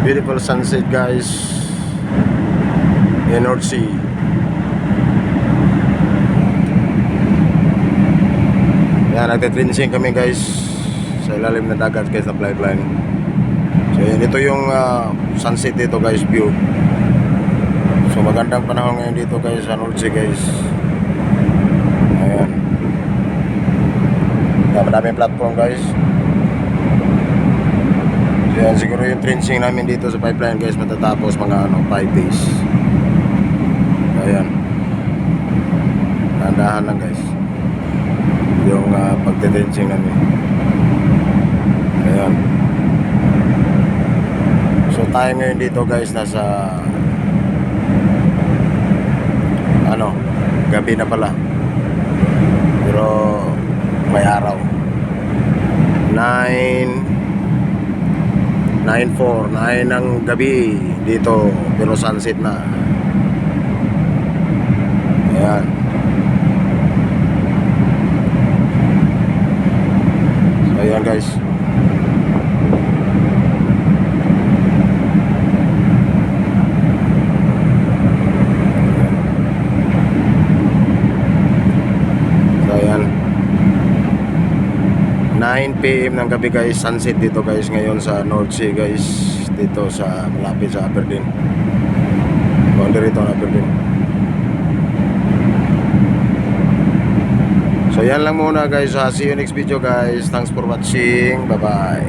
Beautiful sunset guys in North Sea. Yan, nagtitrinsing kami guys sa ilalim ng dagat guys na pipeline. So yan, ito yung sunset dito guys, view. So magandang panahon ngayon dito guys sa North Sea guys. Ayan. Madaming platform guys. So yan, siguro yung trenching namin dito sa pipeline guys matatapos mga 5 days. Ayan. Dahan lang guys yung pagte-trenching namin. Ayan. So tayo ngayon dito guys nasa gabi na pala, pero may araw. 9:09 ng gabi dito, pero sunset na. Ayan. So ayan guys. So ayan. 9 PM ng gabi guys, sunset dito guys ngayon sa North Sea guys, dito sa malapit sa Aberdeen. Boundary rito ng Aberdeen. So yan lang muna guys. See you next video guys. Thanks for watching. Bye bye.